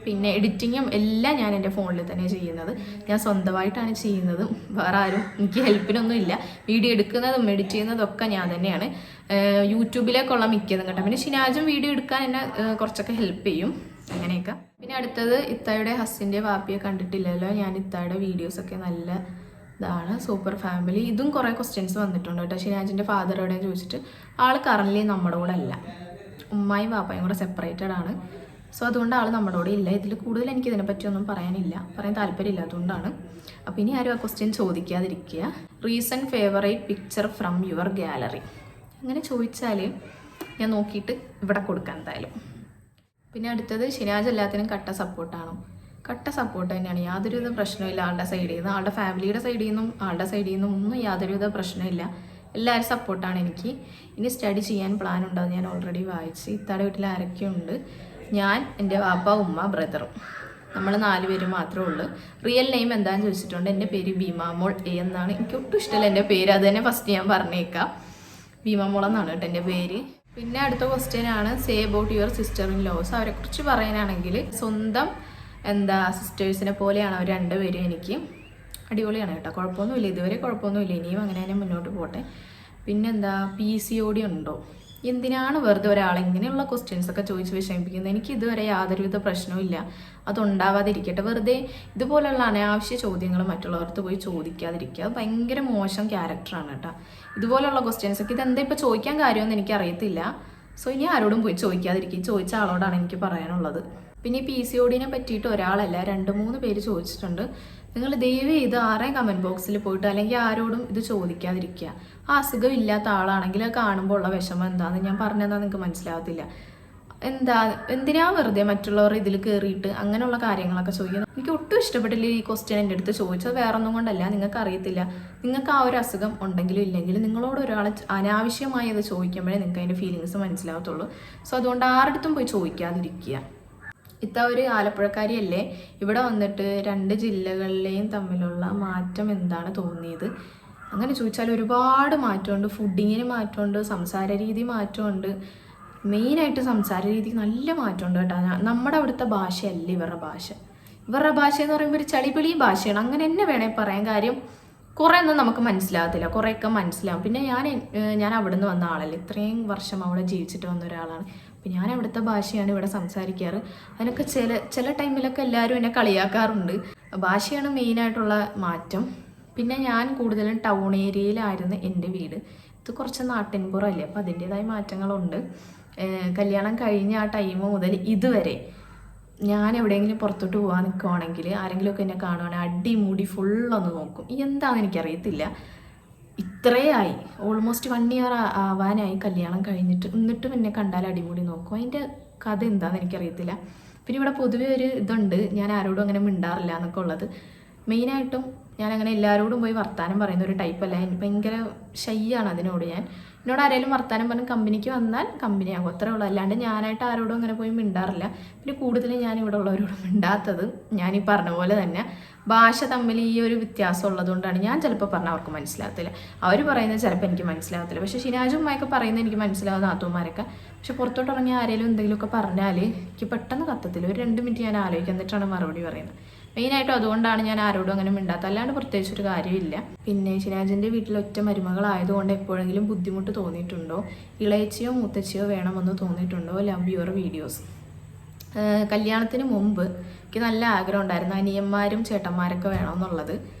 പിന്നെ എഡിറ്റിങ്ങും എല്ലാം ഞാൻ എൻ്റെ ഫോണിൽ തന്നെ ചെയ്യുന്നത്. ഞാൻ സ്വന്തമായിട്ടാണ് ചെയ്യുന്നത്, വേറെ ആരും എനിക്ക് ഹെൽപ്പിനൊന്നും ഇല്ല. വീഡിയോ എടുക്കുന്നതും എഡിറ്റ് ചെയ്യുന്നതും ഒക്കെ ഞാൻ തന്നെയാണ്. യൂട്യൂബിലേക്കുള്ള മിക്കതും കേട്ടോ. പിന്നെ ഷിനാജും വീഡിയോ എടുക്കാൻ എന്നെ കുറച്ചൊക്കെ ഹെൽപ്പ് ചെയ്യും, അങ്ങനെയൊക്കെ. പിന്നെ അടുത്തത് ഇത്തായുടെ ഹസ്സിൻ്റെ വാപ്പിയെ കണ്ടിട്ടില്ലല്ലോ. ഞാൻ ഇത്തായുടെ വീഡിയോസൊക്കെ നല്ല ഇതാണ്, സൂപ്പർ ഫാമിലി. ഇതും കുറേ ക്വസ്റ്റ്യൻസ് വന്നിട്ടുണ്ട് കേട്ടോ. ഷിനാജിൻ്റെ ഫാദർ എവിടെയും ചോദിച്ചിട്ട് ആൾ കറൻലി നമ്മുടെ കൂടെ അല്ല, ഉമ്മായും വാപ്പായും കൂടെ സെപ്പറേറ്റഡ് ആണ്. സോ അതുകൊണ്ട് ആൾ നമ്മുടെ കൂടെ ഇല്ല. ഇതിൽ കൂടുതൽ എനിക്ക് ഇതിനെപ്പറ്റിയൊന്നും പറയാൻ താല്പര്യമില്ല, അതുകൊണ്ടാണ്. അപ്പോൾ ഇനി ആരും ആ ക്വസ്റ്റ്യൻ ചോദിക്കാതിരിക്കുക. Recent favourite picture from your gallery അങ്ങനെ ചോദിച്ചാൽ ഞാൻ നോക്കിയിട്ട് ഇവിടെ കൊടുക്കാം എന്തായാലും. പിന്നെ അടുത്തത് ഷിനാജ് എല്ലാത്തിനും കട്ട സപ്പോർട്ടാണോ? കട്ട സപ്പോർട്ട് തന്നെയാണ്, യാതൊരുവിധ പ്രശ്നമില്ല. ആളുടെ സൈഡിൽ നിന്ന്, ആളുടെ ഫാമിലിയുടെ സൈഡിൽ നിന്നും ആളുടെ സൈഡിൽ നിന്നും ഒന്നും യാതൊരുവിധ പ്രശ്നമില്ല. എല്ലാവരും സപ്പോർട്ടാണ് എനിക്ക്. ഇനി സ്റ്റഡി ചെയ്യാൻ പ്ലാൻ ഉണ്ടാവും, ഞാൻ ഓൾറെഡി വായിച്ച്. ഇത്താടെ വീട്ടിൽ ആരൊക്കെയുണ്ട്? ഞാൻ, എൻ്റെ വാപ്പ, ഉമ്മ, ബ്രദറും, നമ്മൾ 4 പേര് മാത്രമേ ഉള്ളൂ. റിയൽ നെയിം എന്താണെന്ന് ചോദിച്ചിട്ടുണ്ട്. എൻ്റെ പേര് ഭീമാമോൾ എന്നാണ്. എനിക്ക് ഒട്ടും ഇഷ്ടമല്ല എൻ്റെ പേര്, അത് തന്നെ ഫസ്റ്റ് ഞാൻ പറഞ്ഞേക്കാം. ഭീമാമോൾ എന്നാണ് കേട്ടോ എൻ്റെ പേര്. പിന്നെ അടുത്ത ക്വസ്റ്റ്യൻ ആണ്, say about your sister in laws. അവരെക്കുറിച്ച് പറയാനാണെങ്കിൽ സ്വന്തം സിസ്റ്റേഴ്സിനെ പോലെയാണ് അവർ 2 പേരും. എനിക്ക് അടിപൊളിയാണ് കേട്ടോ, കുഴപ്പമൊന്നുമില്ല, ഇതുവരെ കുഴപ്പമൊന്നുമില്ല. ഇനിയും അങ്ങനെ തന്നെ മുന്നോട്ട് പോട്ടെ. പിന്നെന്താ, PCOD ഉണ്ടോ? എന്തിനാണ് വെറുതെ ഒരാളെ ഇങ്ങനെയുള്ള ക്വസ്റ്റ്യൻസൊക്കെ ചോദിച്ച് വിഷമിപ്പിക്കുന്നത്? എനിക്ക് ഇതുവരെ യാതൊരുവിധ പ്രശ്നവും ഇല്ല, അതുണ്ടാവാതിരിക്കട്ടെ. വെറുതെ ഇതുപോലുള്ള അനാവശ്യ ചോദ്യങ്ങൾ മറ്റുള്ളവർക്ക് പോയി ചോദിക്കാതിരിക്കുക, അത് ഭയങ്കര മോശം ക്യാരക്ടറാണ് കേട്ടോ. ഇതുപോലുള്ള ക്വസ്റ്റ്യൻസൊക്കെ ഇതെന്താ ഇപ്പോൾ ചോദിക്കാൻ കാര്യമൊന്നും എനിക്കറിയത്തില്ല. സോ ഇനി ആരോടും പോയി ചോദിക്കാതിരിക്കും, ചോദിച്ച ആളോടാണ് എനിക്ക് പറയാനുള്ളത്. പിന്നെ ഈ PCODനെ പറ്റിയിട്ട് ഒരാളല്ല 2-3 പേര് ചോദിച്ചിട്ടുണ്ട്. നിങ്ങൾ ദയവ് ചെയ്ത് ആരെയും കമൻറ്റ് ബോക്സിൽ പോയിട്ട് അല്ലെങ്കിൽ ആരോടും ഇത് ചോദിക്കാതിരിക്കുക. ആ അസുഖം ഇല്ലാത്ത ആളാണെങ്കിൽ അത് കാണുമ്പോൾ ഉള്ള വിഷമം എന്താണെന്ന് ഞാൻ പറഞ്ഞതെന്നാൽ നിങ്ങൾക്ക് മനസ്സിലാവത്തില്ല. എന്തിനാ വെറുതെ മറ്റുള്ളവർ ഇതിൽ കയറിയിട്ട് അങ്ങനെയുള്ള കാര്യങ്ങളൊക്കെ ചോദിക്കുന്നത്? എനിക്ക് ഒട്ടും ഇഷ്ടപ്പെട്ടില്ല ഈ ക്വസ്റ്റ്യൻ എൻ്റെ അടുത്ത് ചോദിച്ചത്. വേറെ ഒന്നും കൊണ്ടല്ല, നിങ്ങൾക്ക് അറിയത്തില്ല. നിങ്ങൾക്ക് ആ ഒരു അസുഖം ഉണ്ടെങ്കിലും ഇല്ലെങ്കിലും നിങ്ങളോട് ഒരാൾ അനാവശ്യമായി അത് ചോദിക്കുമ്പോഴേ നിങ്ങൾക്ക് അതിൻ്റെ ഫീലിങ്സ് മനസ്സിലാവത്തുള്ളൂ. സോ അതുകൊണ്ട് ആരുടെ പോയി ചോദിക്കാതിരിക്കുക. ഒരു ആലപ്പുഴക്കാരിയല്ലേ, ഇവിടെ വന്നിട്ട് 2 ജില്ലകളിലെയും തമ്മിലുള്ള മാറ്റം എന്താണ് തോന്നിയത്? അങ്ങനെ ചോദിച്ചാൽ ഒരുപാട് മാറ്റമുണ്ട്. ഫുഡിങ്ങിന് മാറ്റമുണ്ട്, സംസാര രീതി മാറ്റമുണ്ട്. മെയിനായിട്ട് സംസാര രീതി നല്ല മാറ്റമുണ്ട് കേട്ടോ. നമ്മുടെ അവിടുത്തെ ഭാഷയല്ല ഇവരുടെ ഭാഷ. ഇവരുടെ ഭാഷ എന്ന് പറയുമ്പോൾ ഒരു ചളിപിളി ഭാഷയാണ്, അങ്ങനെ തന്നെ വേണേൽ പറയാൻ. കാര്യം കുറേ ഒന്നും നമുക്ക് മനസ്സിലാകത്തില്ല, കുറേയൊക്കെ മനസ്സിലാവും. പിന്നെ ഞാൻ അവിടെ നിന്ന് വന്ന ആളല്ലേ, ഇത്രയും വർഷം അവിടെ ജീവിച്ചിട്ട് വന്ന ഒരാളാണ്. അപ്പം ഞാൻ അവിടുത്തെ ഭാഷയാണ് ഇവിടെ സംസാരിക്കാറ്. അതിനൊക്കെ ചില ടൈമിലൊക്കെ എല്ലാവരും എന്നെ കളിയാക്കാറുണ്ട്. ഭാഷയാണ് മെയിനായിട്ടുള്ള മാറ്റം. പിന്നെ ഞാൻ കൂടുതലും ടൗൺ ഏരിയയിലായിരുന്നു എൻ്റെ വീട്. ഇത് കുറച്ച് നാട്ടിൻപുറമല്ലേ, അപ്പോൾ അതിൻ്റേതായ മാറ്റങ്ങളുണ്ട്. കല്യാണം കഴിഞ്ഞ ആ ടൈം മുതൽ ഇതുവരെ ഞാൻ എവിടെയെങ്കിലും പുറത്തോട്ട് പോകാൻ നിൽക്കുവാണെങ്കിൽ ആരെങ്കിലുമൊക്കെ എന്നെ കാണുവാണെങ്കിൽ അടിമുടി ഫുള്ളൊന്ന് നോക്കും. എന്താണെന്ന് എനിക്കറിയത്തില്ല. ഇത്രയായി ഓൾമോസ്റ്റ് 1 ഇയർ ആവാനായി കല്യാണം കഴിഞ്ഞിട്ട്, എന്നിട്ടും എന്നെ കണ്ടാൽ അടിമുടി നോക്കും. അതിൻ്റെ കഥ എന്താണെന്ന് എനിക്കറിയത്തില്ല. പിന്നെ ഇവിടെ പൊതുവെ ഒരു ഇതുണ്ട്, ഞാൻ ആരോടും അങ്ങനെ മിണ്ടാറില്ല എന്നൊക്കെ ഉള്ളത്. മെയിനായിട്ടും ഞാനങ്ങനെ എല്ലാവരോടും പോയി വർത്താനം പറയുന്ന ഒരു ടൈപ്പല്ല, ഭയങ്കര ഷൈയാണ് അതിനോട്. എന്നോട് ആരെങ്കിലും വർത്താനം പറഞ്ഞ് കമ്പനിക്ക് വന്നാൽ കമ്പനിയാകും, അത്രേ ഉള്ളൂ. അല്ലാണ്ട് ഞാനായിട്ട് ആരോടും അങ്ങനെ പോയി മിണ്ടാറില്ല. പിന്നെ കൂടുതലും ഞാൻ ഇവിടെ ഉള്ളവരോട് മിണ്ടാത്തത് ഞാനീ പറഞ്ഞ പോലെ തന്നെ ഭാഷ തമ്മിൽ ഈ ഒരു വ്യത്യാസം ഉള്ളതുകൊണ്ടാണ്. ഞാൻ ചിലപ്പോൾ പറഞ്ഞാൽ അവർക്ക് മനസ്സിലാകത്തില്ല, അവർ പറയുന്നത് ചിലപ്പോൾ എനിക്ക് മനസ്സിലാകത്തില്ല. പക്ഷേ ഷിനാജും ഉമ്മയൊക്കെ പറയുന്നത് എനിക്ക് മനസ്സിലാവും, നാത്തൂമാരൊക്കെ. പക്ഷെ പുറത്തോട്ട് ഇറങ്ങി ആരെങ്കിലും എന്തെങ്കിലുമൊക്കെ പറഞ്ഞാൽ എനിക്ക് പെട്ടെന്ന് കത്തത്തില്ല. ഒരു 2 മിനിറ്റ് ഞാൻ ആലോചിക്കുക, എന്നിട്ടാണ് മറുപടി പറയുന്നത്. മെയിനായിട്ടും അതുകൊണ്ടാണ് ഞാൻ ആരോടും അങ്ങനെ മിണ്ടാത്തത്, അല്ലാണ്ട് പ്രത്യേകിച്ചൊരു കാര്യമില്ല. പിന്നെ ഷിനാജിൻ്റെ വീട്ടിൽ ഒറ്റ മരുമകളായതുകൊണ്ട് എപ്പോഴെങ്കിലും ബുദ്ധിമുട്ട് തോന്നിയിട്ടുണ്ടോ? ഇളയച്ചിയോ മൂത്തച്ചിയോ വേണമെന്ന് തോന്നിയിട്ടുണ്ടോ? Love your videos. കല്യാണത്തിന് മുമ്പ് എനിക്ക് നല്ല ആഗ്രഹം ഉണ്ടായിരുന്നു അനിയന്മാരും ചേട്ടന്മാരൊക്കെ വേണമെന്നുള്ളത്.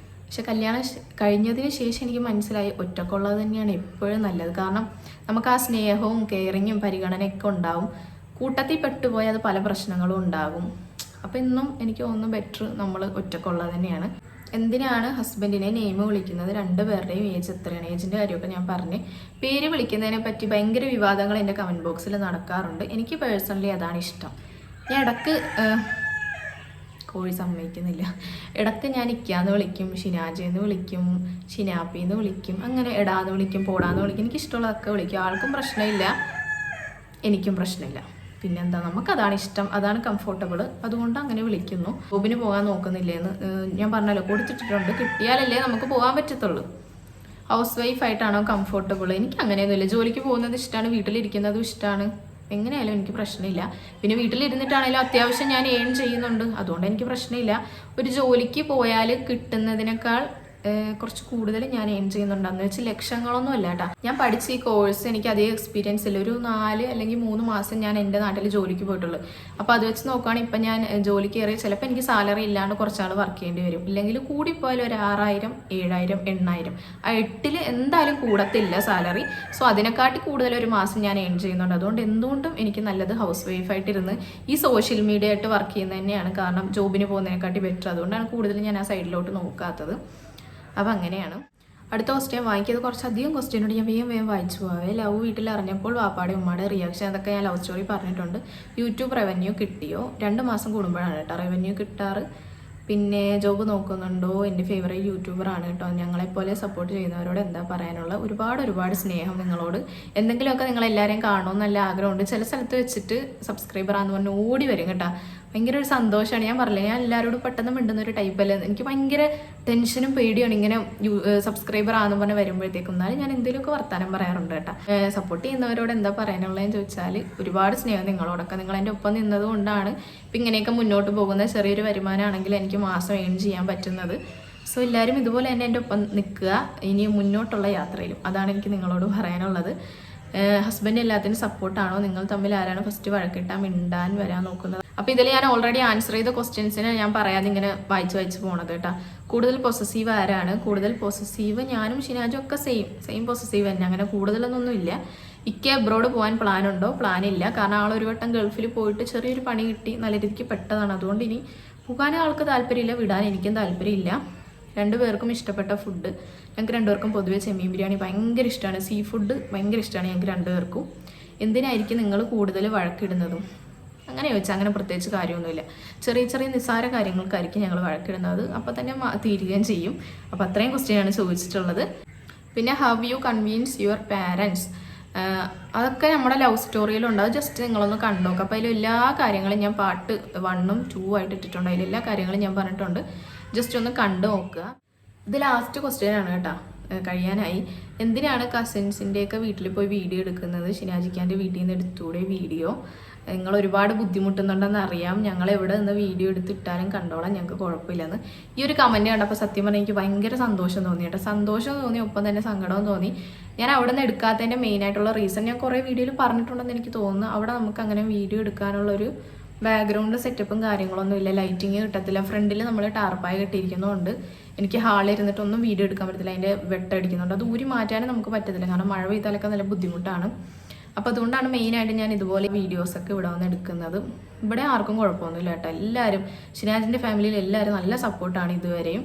പക്ഷെ കല്യാണം കഴിഞ്ഞതിന് ശേഷം എനിക്ക് മനസ്സിലായി ഒറ്റക്കുള്ളത് തന്നെയാണ് എപ്പോഴും നല്ലത്. കാരണം നമുക്ക് ആ സ്നേഹവും കെയറിങ്ങും പരിഗണനയൊക്കെ ഉണ്ടാവും. കൂട്ടത്തിൽ പെട്ടുപോയാൽ അത് പല പ്രശ്നങ്ങളും ഉണ്ടാകും. അപ്പോൾ ഇന്നും എനിക്ക് തോന്നുന്നു ബെറ്റർ നമ്മൾ ഒറ്റക്കുള്ളത് തന്നെയാണ്. എന്തിനാണ് ഹസ്ബൻഡിനെ നെയിം വിളിക്കുന്നത്? രണ്ടുപേരുടെയും ഏജ് എത്രയാണ്? ഏജിൻ്റെ കാര്യമൊക്കെ ഞാൻ പറഞ്ഞ്. പേര് വിളിക്കുന്നതിനെ പറ്റി ഭയങ്കര വിവാദങ്ങൾ എൻ്റെ കമൻറ്റ് ബോക്സിൽ നടക്കാറുണ്ട്. എനിക്ക് പേഴ്സണലി അതാണ് ഇഷ്ടം. ഞാൻ ഇടക്ക് കോഴി സമ്മതിക്കുന്നില്ല. ഇടക്ക് ഞാൻ ഇക്കാന്ന് വിളിക്കും, ഷിനാജെന്ന് വിളിക്കും, ഷിനാപ്പിന്ന് വിളിക്കും, അങ്ങനെ എടാന്ന് വിളിക്കും, പോടാന്ന് വിളിക്കും. എനിക്കിഷ്ടമുള്ളതൊക്കെ വിളിക്കും. ആൾക്കും പ്രശ്നമില്ല, എനിക്കും പ്രശ്നമില്ല. പിന്നെന്താ, നമുക്കതാണ് ഇഷ്ടം, അതാണ് കംഫർട്ടബിൾ, അതുകൊണ്ട് അങ്ങനെ വിളിക്കുന്നു. ജോബിന് പോകാൻ നോക്കുന്നില്ലേന്ന് ഞാൻ പറഞ്ഞല്ലോ, കൊടുത്തിട്ടുണ്ട്. കിട്ടിയാലല്ലേ നമുക്ക് പോകാൻ പറ്റത്തുള്ളൂ. ഹൗസ് വൈഫായിട്ടാണോ കംഫർട്ടബിൾ? എനിക്ക് അങ്ങനെയൊന്നുമില്ല. ജോലിക്ക് പോകുന്നത് ഇഷ്ടമാണ്, വീട്ടിലിരിക്കുന്നതും ഇഷ്ടമാണ്. എങ്ങനെയായാലും എനിക്ക് പ്രശ്നമില്ല. പിന്നെ വീട്ടിലിരുന്നിട്ടാണെങ്കിലും അത്യാവശ്യം ഞാൻ ഏൺ ചെയ്യുന്നുണ്ട്, അതുകൊണ്ട് എനിക്ക് പ്രശ്നമില്ല. ഒരു ജോലിക്ക് പോയാൽ കിട്ടുന്നതിനേക്കാൾ കുറച്ച് കൂടുതൽ ഞാൻ ഏൺ ചെയ്യുന്നുണ്ടെന്ന് വെച്ച് ലക്ഷങ്ങളൊന്നും അല്ല കേട്ടോ. ഞാൻ പഠിച്ച ഈ കോഴ്സ് എനിക്ക് അധികം എക്സ്പീരിയൻസ് ഇല്ല. ഒരു 4 അല്ലെങ്കിൽ 3 മാസം ഞാൻ എൻ്റെ നാട്ടിൽ ജോലിക്ക് പോയിട്ടുള്ളൂ. അപ്പോൾ അത് വെച്ച് നോക്കുകയാണെങ്കിൽ ഇപ്പം ഞാൻ ജോലിക്ക് കയറി ചിലപ്പോൾ എനിക്ക് സാലറി ഇല്ലാണ്ട് കുറച്ചാൾ വർക്ക് ചെയ്യേണ്ടി വരും. ഇല്ലെങ്കിൽ കൂടിപ്പോയാൽ ഒരു 6000, 7000, 8000. ആ 8ൽ എന്തായാലും കൂടത്തില്ല സാലറി. സോ അതിനെക്കാട്ടി കൂടുതൽ ഒരു മാസം ഞാൻ ഏൺ ചെയ്യുന്നുണ്ട്. അതുകൊണ്ട് എന്തുകൊണ്ടും എനിക്ക് നല്ലത് ഹൗസ് വൈഫായിട്ടിരുന്ന് ഈ സോഷ്യൽ മീഡിയ ആയിട്ട് വർക്ക് ചെയ്യുന്നത് തന്നെയാണ്. കാരണം ജോബിന് പോകുന്നതിനെക്കാട്ടി ബെറ്റർ. അതുകൊണ്ടാണ് കൂടുതൽ ഞാൻ ആ സൈഡിലോട്ട് നോക്കാത്തത്. അപ്പം അങ്ങനെയാണ്. അടുത്ത ക്വസ്റ്റ്യൻ വായിക്കിയത് കുറച്ചധികം ക്വസ്റ്റ്യനോട് ഞാൻ വേഗം വായിച്ചു പോവേ. ലവ് വീട്ടിൽ അറിഞ്ഞപ്പോൾ വാപ്പാടെ ഉമ്മയുടെ റിയാക്ഷൻ, അതൊക്കെ ഞാൻ ലവ് സ്റ്റോറി പറഞ്ഞിട്ടുണ്ട്. യൂട്യൂബ് റവന്യൂ കിട്ടിയോ? 2 മാസം കൂടുമ്പോഴാണ് കേട്ടോ റവന്യൂ കിട്ടാറ്. പിന്നെ ജോബ് നോക്കുന്നുണ്ടോ? എൻ്റെ ഫേവറേറ്റ് യൂട്യൂബറാണ് കേട്ടോ. ഞങ്ങളെപ്പോലെ സപ്പോർട്ട് ചെയ്യുന്നവരോട് എന്താ പറയാനുള്ള? ഒരുപാട് സ്നേഹം നിങ്ങളോട്. എന്തെങ്കിലുമൊക്കെ നിങ്ങളെല്ലാവരെയും കാണണമെന്ന് നല്ല ആഗ്രഹമുണ്ട്. ചില സ്ഥലത്ത് വെച്ചിട്ട് സബ്സ്ക്രൈബറാന്ന് പറഞ്ഞ് ഓടി വരും കേട്ടോ. ഭയങ്കര ഒരു സന്തോഷമാണ്. ഞാൻ പറഞ്ഞില്ല, ഞാൻ എല്ലാവരോടും പെട്ടെന്ന് മിണ്ടുന്ന ഒരു ടൈപ്പല്ല. എനിക്ക് ഭയങ്കര ടെൻഷനും പേടിയാണ് ഇങ്ങനെ സബ്സ്ക്രൈബർ ആണെന്ന് പറഞ്ഞ് വരുമ്പോഴത്തേക്കും. എന്നാലും ഞാൻ എന്തെങ്കിലുമൊക്കെ വർത്താനം പറയാറുണ്ട് കേട്ടോ. സപ്പോർട്ട് ചെയ്യുന്നവരോട് എന്താ പറയാനുള്ളതെന്ന് ചോദിച്ചാൽ ഒരുപാട് സ്നേഹം നിങ്ങളോടൊക്കെ. നിങ്ങൾ എൻ്റെ ഒപ്പം നിന്നത് കൊണ്ടാണ് ഇപ്പം ഇങ്ങനെയൊക്കെ മുന്നോട്ട് പോകുന്ന ചെറിയൊരു വരുമാനമാണെങ്കിൽ എനിക്ക് മാസം ഏൺ ചെയ്യാൻ പറ്റുന്നത്. സോ എല്ലാവരും ഇതുപോലെ തന്നെ എൻ്റെ ഒപ്പം നിൽക്കുക ഇനി മുന്നോട്ടുള്ള യാത്രയിലും. അതാണ് എനിക്ക് നിങ്ങളോട് പറയാനുള്ളത്. ഹസ്ബൻഡ് എല്ലാത്തിനും സപ്പോർട്ടാണോ? നിങ്ങൾ തമ്മിൽ ആരാണ് ഫസ്റ്റ് വഴക്കിട്ടാൻ മിണ്ടാൻ വരാൻ നോക്കുന്നത്? അപ്പോൾ ഇതിൽ ഞാൻ ഓൾറെഡി ആൻസർ ചെയ്ത ക്വസ്റ്റ്യൻസിന് ഞാൻ പറയാതെ ഇങ്ങനെ വായിച്ച് പോണത് കേട്ടോ. കൂടുതൽ പൊസസീവ് ആരാണ്? കൂടുതൽ പൊസസീവ് ഞാനും ഷിനാജും ഒക്കെ സെയിം പൊസസീവ് തന്നെ. അങ്ങനെ കൂടുതലൊന്നും ഇല്ല. ഇക്ക് അബ്രോഡ് പോകാൻ പ്ലാനുണ്ടോ? പ്ലാനില്ല. കാരണം ആളൊരു വട്ടം ഗൾഫിൽ പോയിട്ട് ചെറിയൊരു പണി കിട്ടി, നല്ല രീതിക്ക് പെട്ടതാണ്. അതുകൊണ്ട് ഇനി പോകാനും ആൾക്ക് താല്പര്യമില്ല, വിടാൻ എനിക്കും താല്പര്യമില്ല. 2 പേർക്കും ഇഷ്ടപ്പെട്ട ഫുഡ്, ഞങ്ങൾക്ക് 2 പേർക്കും പൊതുവെ ചെമ്മീൻ ബിരിയാണി ഭയങ്കര ഇഷ്ടമാണ്. സീ ഫുഡ് ഭയങ്കര ഇഷ്ടമാണ് ഞങ്ങൾക്ക് 2 പേർക്കും. എന്തിനായിരിക്കും നിങ്ങൾ കൂടുതൽ വഴക്കിടുന്നതും? അങ്ങനെ ചോദിച്ചാൽ അങ്ങനെ പ്രത്യേകിച്ച് കാര്യമൊന്നുമില്ല. ചെറിയ നിസ്സാര കാര്യങ്ങൾക്കായിരിക്കും ഞങ്ങൾ വഴക്കിടുന്നത്. അപ്പോൾ തന്നെ തീരുകയും ചെയ്യും. അപ്പോൾ അത്രയും ക്വസ്റ്റ്യനാണ് ചോദിച്ചിട്ടുള്ളത്. പിന്നെ have you convince your parents? അതൊക്കെ നമ്മുടെ ലവ് സ്റ്റോറിയിലുണ്ട്. അത് ജസ്റ്റ് നിങ്ങളൊന്ന് കണ്ടു നോക്കുക. അപ്പോൾ അതിൽ എല്ലാ കാര്യങ്ങളും ഞാൻ പാർട്ട് 1ഉം 2ഉം ആയിട്ട് ഇട്ടിട്ടുണ്ട്. അതിൽ എല്ലാ കാര്യങ്ങളും ഞാൻ പറഞ്ഞിട്ടുണ്ട്. ജസ്റ്റ് ഒന്ന് കണ്ടു നോക്കുക. ഇത് ലാസ്റ്റ് ക്വസ്റ്റ്യനാണ് കേട്ടോ, കഴിയാനായി. എന്തിനാണ് കസിൻസിൻ്റെയൊക്കെ വീട്ടിൽ പോയി വീഡിയോ എടുക്കുന്നത്? ഷിനാജിക്കാൻ്റെ വീട്ടിൽ നിന്ന് എടുത്തൂടെ വീഡിയോ? നിങ്ങൾ ഒരുപാട് ബുദ്ധിമുട്ടുന്നുണ്ടെന്ന് അറിയാം. ഞങ്ങൾ എവിടെ നിന്ന് വീഡിയോ എടുത്തിട്ടാലും കണ്ടോളാം, ഞങ്ങൾക്ക് കുഴപ്പമില്ലെന്ന്. ഈ ഒരു കമൻറ്റ് കണ്ടപ്പോൾ സത്യം പറഞ്ഞാൽ എനിക്ക് ഭയങ്കര സന്തോഷം തോന്നി കേട്ടോ. സന്തോഷം തോന്നി, ഒപ്പം തന്നെ സങ്കടവും തോന്നി. ഞാൻ അവിടെ നിന്ന് എടുക്കാത്തതിൻ്റെ മെയിനായിട്ടുള്ള റീസൺ ഞാൻ കുറേ വീഡിയോയിൽ പറഞ്ഞിട്ടുണ്ടെന്ന് എനിക്ക് തോന്നുന്നു. അവിടെ നമുക്ക് അങ്ങനെ വീഡിയോ എടുക്കാനുള്ളൊരു ബാക്ക്ഗ്രൗണ്ട് സെറ്റപ്പും കാര്യങ്ങളൊന്നും ഇല്ല. ലൈറ്റിങ് കിട്ടത്തില്ല. ഫ്രണ്ടിൽ നമ്മൾ ടാർപ്പായി കെട്ടിയിരിക്കുന്നതുകൊണ്ട് എനിക്ക് ഹാളിൽ ഇരുന്നിട്ടൊന്നും വീഡിയോ എടുക്കാൻ പറ്റത്തില്ല. അതിൻ്റെ വെട്ടടിക്കുന്നുണ്ട്. അത് ഊരി മാറ്റാനും നമുക്ക് പറ്റത്തില്ല. കാരണം മഴ പെയ്താലൊക്കെ നല്ല ബുദ്ധിമുട്ടാണ്. അപ്പോൾ അതുകൊണ്ടാണ് മെയിനായിട്ട് ഞാൻ ഇതുപോലെ വീഡിയോസൊക്കെ ഇവിടെ വന്ന് എടുക്കുന്നത്. ഇവിടെ ആർക്കും കുഴപ്പമൊന്നുമില്ല കേട്ടോ. എല്ലാവരും ഷിനാജിൻ്റെ ഫാമിലിയിൽ എല്ലാവരും നല്ല സപ്പോർട്ടാണ് ഇതുവരെയും.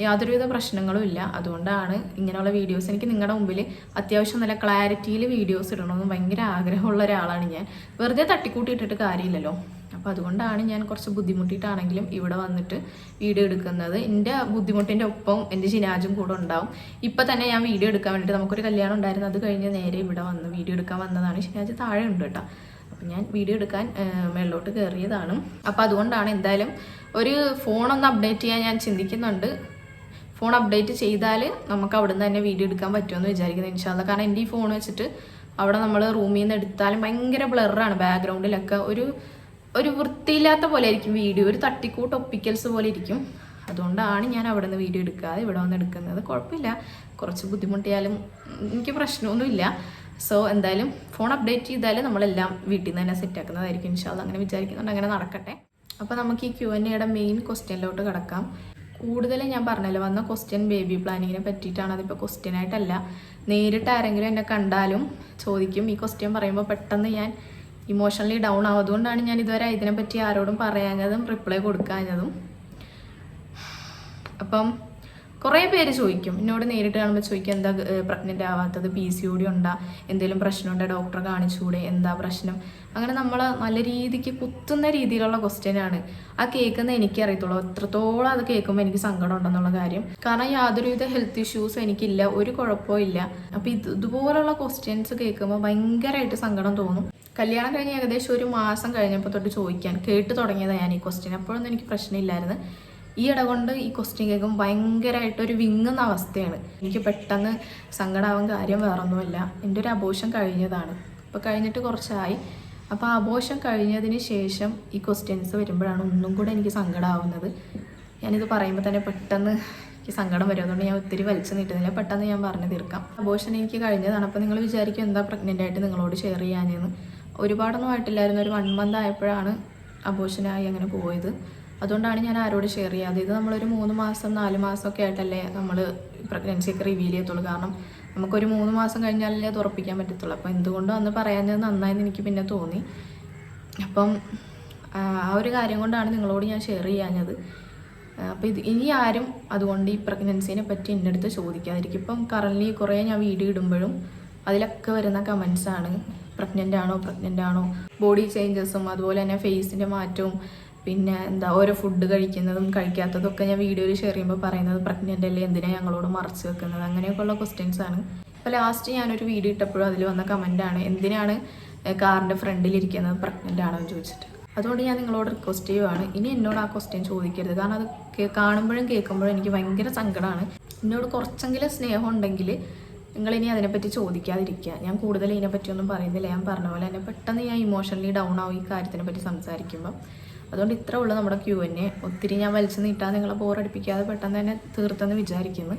യാതൊരുവിധ പ്രശ്നങ്ങളും ഇല്ല. അതുകൊണ്ടാണ് ഇങ്ങനെയുള്ള വീഡിയോസ് എനിക്ക് നിങ്ങളുടെ മുമ്പിൽ അത്യാവശ്യം നല്ല ക്ലാരിറ്റിയിൽ വീഡിയോസ് ഇടണമെന്ന് ഭയങ്കര ആഗ്രഹമുള്ള ഒരാളാണ് ഞാൻ. വെറുതെ തട്ടിക്കൂട്ടിയിട്ടിട്ട് കാര്യമില്ലല്ലോ. അപ്പോൾ അതുകൊണ്ടാണ് ഞാൻ കുറച്ച് ബുദ്ധിമുട്ടിയിട്ടാണെങ്കിലും ഇവിടെ വന്നിട്ട് വീഡിയോ എടുക്കുന്നത്. എൻ്റെ ബുദ്ധിമുട്ടിൻ്റെ ഒപ്പം എൻ്റെ ഷിനാജും കൂടെ ഉണ്ടാവും. ഇപ്പം തന്നെ ഞാൻ വീഡിയോ എടുക്കാൻ വേണ്ടിയിട്ട് നമുക്കൊരു കല്യാണം ഉണ്ടായിരുന്നു. അത് കഴിഞ്ഞ് നേരെ ഇവിടെ വന്ന് വീഡിയോ എടുക്കാൻ വന്നതാണ്. ഷിനാജ് താഴെ ഉണ്ട് കേട്ടോ. അപ്പം ഞാൻ വീഡിയോ എടുക്കാൻ മേളിലോട്ട് കയറിയതാണ്. അപ്പോൾ അതുകൊണ്ടാണ് എന്തായാലും ഒരു ഫോണൊന്ന് അപ്ഡേറ്റ് ചെയ്യാൻ ഞാൻ ചിന്തിക്കുന്നുണ്ട്. ഫോൺ അപ്ഡേറ്റ് ചെയ്താൽ നമുക്ക് അവിടെ നിന്ന് തന്നെ വീഡിയോ എടുക്കാൻ പറ്റുമെന്ന് വിചാരിക്കുന്നത് ഇൻഷാ അല്ലാഹ്. കാരണം എൻ്റെ ഈ ഫോൺ വെച്ചിട്ട് അവിടെ നമ്മൾ റൂമിൽ നിന്ന് എടുത്താലും ഭയങ്കര ബ്ലറാണ്. ബാക്ക്ഗ്രൗണ്ടിലൊക്കെ ഒരു വൃത്തിയില്ലാത്ത പോലെ ആയിരിക്കും വീഡിയോ. ഒരു തട്ടിക്കൂട്ട് ഒപ്പിക്കൽസ് പോലെ ഇരിക്കും. അതുകൊണ്ടാണ് ഞാൻ അവിടെ നിന്ന് വീഡിയോ എടുക്കാതെ ഇവിടെ വന്ന് എടുക്കുന്നത്. കുഴപ്പമില്ല, കുറച്ച് ബുദ്ധിമുട്ടിയാലും എനിക്ക് പ്രശ്നമൊന്നുമില്ല. സോ എന്തായാലും ഫോൺ അപ്ഡേറ്റ് ചെയ്താൽ നമ്മളെല്ലാം വീട്ടിൽ നിന്ന് തന്നെ സെറ്റാക്കുന്നതായിരിക്കും. ഇൻഷാല്ലാ അങ്ങനെ വിചാരിക്കുന്നുണ്ട്, അങ്ങനെ നടക്കട്ടെ. അപ്പോൾ നമുക്ക് ഈ Q&Aയുടെ മെയിൻ ക്വസ്റ്റ്യനിലോട്ട് കിടക്കാം. കൂടുതലും ഞാൻ പറഞ്ഞല്ലോ വന്ന ക്വസ്റ്റ്യൻ ബേബി പ്ലാനിങ്ങിനെ പറ്റിയിട്ടാണ്. അതിപ്പോൾ ക്വസ്റ്റ്യനായിട്ടല്ല, നേരിട്ട് ആരെങ്കിലും എന്നെ കണ്ടാലും ചോദിക്കും. ഈ ക്വസ്റ്റ്യൻ പറയുമ്പോൾ പെട്ടെന്ന് ഞാൻ ഇമോഷണലി ഡൗൺ ആവും. അതുകൊണ്ടാണ് ഞാൻ ഇതുവരെ ഇതിനെപ്പറ്റി ആരോടും പറയാഞ്ഞതും റിപ്ലൈ കൊടുക്കാഞ്ഞതും. അപ്പം കുറേ പേര് ചോദിക്കും, എന്നോട് നേരിട്ട് കാണുമ്പോൾ ചോദിക്കും എന്താ പ്രഗ്നൻ്റ് ആവാത്തത്, PCOD ഉണ്ടാ, എന്തെങ്കിലും പ്രശ്നമുണ്ടോ, ഡോക്ടറെ കാണിച്ചുകൂടെ, എന്താ പ്രശ്നം. അങ്ങനെ നമ്മൾ നല്ല രീതിക്ക് കുത്തുന്ന രീതിയിലുള്ള ക്വസ്റ്റ്യനാണ്. ആ കേൾക്കുന്ന എനിക്കറിയത്തുള്ളൂ എത്രത്തോളം അത് കേൾക്കുമ്പോൾ എനിക്ക് സങ്കടം ഉണ്ടെന്നുള്ള കാര്യം. കാരണം യാതൊരുവിധ ഹെൽത്ത് ഇഷ്യൂസും എനിക്കില്ല, ഒരു കുഴപ്പവും ഇല്ല. അപ്പോൾ ഇതുപോലുള്ള ക്വസ്റ്റ്യൻസ് കേൾക്കുമ്പോൾ ഭയങ്കരമായിട്ട് സങ്കടം തോന്നും. കല്യാണം കഴിഞ്ഞ് ഏകദേശം 1 മാസം കഴിഞ്ഞപ്പോൾ തൊട്ട് ചോദിക്കാൻ കേട്ട് തുടങ്ങിയതാണ് ഞാൻ ഈ ക്വസ്റ്റ്യൻ. അപ്പോഴൊന്നും എനിക്ക് പ്രശ്നമില്ലായിരുന്നു. ഈ ഇട കൊണ്ട് ഈ ക്വസ്റ്റ്യൻ കേൾക്കുമ്പോൾ ഭയങ്കരമായിട്ടൊരു വിങ്ങുന്ന അവസ്ഥയാണ്. എനിക്ക് പെട്ടെന്ന് സങ്കടമാവാൻ കാര്യം വേറൊന്നുമില്ല. എൻ്റെ ഒരു അബോർഷൻ കഴിഞ്ഞതാണ്, അപ്പോൾ കഴിഞ്ഞിട്ട് കുറച്ചായി. അപ്പോൾ അബോർഷൻ കഴിഞ്ഞതിന് ശേഷം ഈ ക്വസ്റ്റ്യൻസ് വരുമ്പോഴാണ് ഒന്നും കൂടെ എനിക്ക് സങ്കടമാവുന്നത്. ഞാനിത് പറയുമ്പോൾ തന്നെ പെട്ടെന്ന് എനിക്ക് സങ്കടം വരും. അതുകൊണ്ട് ഞാൻ ഒത്തിരി വലിച്ചു നീട്ടുന്നില്ല, പെട്ടെന്ന് ഞാൻ പറഞ്ഞു തീർക്കാം. അബോർഷൻ എനിക്ക് കഴിഞ്ഞതാണ്. അപ്പോൾ നിങ്ങൾ വിചാരിക്കും എന്താ പ്രഗ്നൻ്റ് ആയിട്ട് നിങ്ങളോട് ഷെയർ ചെയ്യാനെന്ന്. ഒരുപാടൊന്നും ആയിട്ടില്ലായിരുന്നു, ഒരു 1 മന്ത് ആയപ്പോഴാണ് അബോർഷനായി അങ്ങനെ പോയത്. അതുകൊണ്ടാണ് ഞാൻ ആരോട് ഷെയർ ചെയ്യാതെ. ഇത് നമ്മളൊരു 3 മാസം 4 മാസമൊക്കെ ആയിട്ടല്ലേ നമ്മൾ പ്രഗ്നൻസിയൊക്കെ റിവീൽ ചെയ്യത്തുള്ളൂ. കാരണം നമുക്കൊരു 3 മാസം കഴിഞ്ഞാലല്ലേ അത് ഉറപ്പിക്കാൻ പറ്റത്തുള്ളൂ. അപ്പോൾ എന്തുകൊണ്ടും അന്ന് പറയാഞ്ഞത് നന്നായെന്ന് എനിക്ക് പിന്നെ തോന്നി. അപ്പം ആ ഒരു കാര്യം കൊണ്ടാണ് നിങ്ങളോട് ഞാൻ ഷെയർ ചെയ്യാഞ്ഞത്. അപ്പോൾ ഇനി ആരും അതുകൊണ്ട് ഈ പ്രഗ്നൻസിനെ പറ്റി എൻ്റെ അടുത്ത് ചോദിക്കാതിരിക്കും. ഇപ്പം കറൻലി കുറേ ഞാൻ വീഡിയോ ഇടുമ്പോഴും അതിലൊക്കെ വരുന്ന കമൻസാണ് പ്രഗ്നൻ്റ് ആണോ, ബോഡി ചേഞ്ചസും അതുപോലെ തന്നെ ഫേസിൻ്റെ മാറ്റവും പിന്നെ എന്താ ഓരോ ഫുഡ് കഴിക്കുന്നതും കഴിക്കാത്തതും ഒക്കെ ഞാൻ വീഡിയോയിൽ ഷെയർ ചെയ്യുമ്പോൾ പറയുന്നത് പ്രഗ്നൻ്റ് അല്ലേ, എന്തിനാണ് ഞങ്ങളോട് മറച്ച് വെക്കുന്നത്, അങ്ങനെയൊക്കെയുള്ള ക്വസ്റ്റ്യൻസാണ്. അപ്പോൾ ലാസ്റ്റ് ഞാനൊരു വീഡിയോ ഇട്ടപ്പോഴും അതിൽ വന്ന കമൻറ്റാണ് എന്തിനാണ് കാറിൻ്റെ ഫ്രണ്ടിലിരിക്കുന്നത് പ്രഗ്നൻ്റ് ആണോ എന്ന് ചോദിച്ചിട്ട്. അതുകൊണ്ട് ഞാൻ നിങ്ങളോട് റിക്വസ്റ്റ് ചെയ്യുവാണ്, ഇനി എന്നോട് ആ ക്വസ്റ്റ്യൻ ചോദിക്കരുത്. കാരണം അത് കാണുമ്പോഴും കേൾക്കുമ്പോഴും എനിക്ക് ഭയങ്കര സങ്കടമാണ്. എന്നോട് കുറച്ചെങ്കിലും സ്നേഹം ഉണ്ടെങ്കിൽ നിങ്ങളിനി അതിനെപ്പറ്റി ചോദിക്കാതിരിക്കുക. ഞാൻ കൂടുതൽ ഇതിനെപ്പറ്റിയൊന്നും പറയുന്നില്ല. ഞാൻ പറഞ്ഞ പോലെ തന്നെ പെട്ടെന്ന് ഞാൻ ഇമോഷണലി ഡൗൺ ആവും ഈ കാര്യത്തിനെ പറ്റി സംസാരിക്കുമ്പോൾ. അതുകൊണ്ട് ഇത്ര ഉള്ളൂ നമ്മുടെ Q&A. ഒത്തിരി ഞാൻ വലിച്ചു നീട്ടാൻ നിങ്ങളെ ബോറടിപ്പിക്കാതെ പെട്ടെന്ന് തന്നെ തീർത്തെന്ന് വിചാരിക്കുന്നു.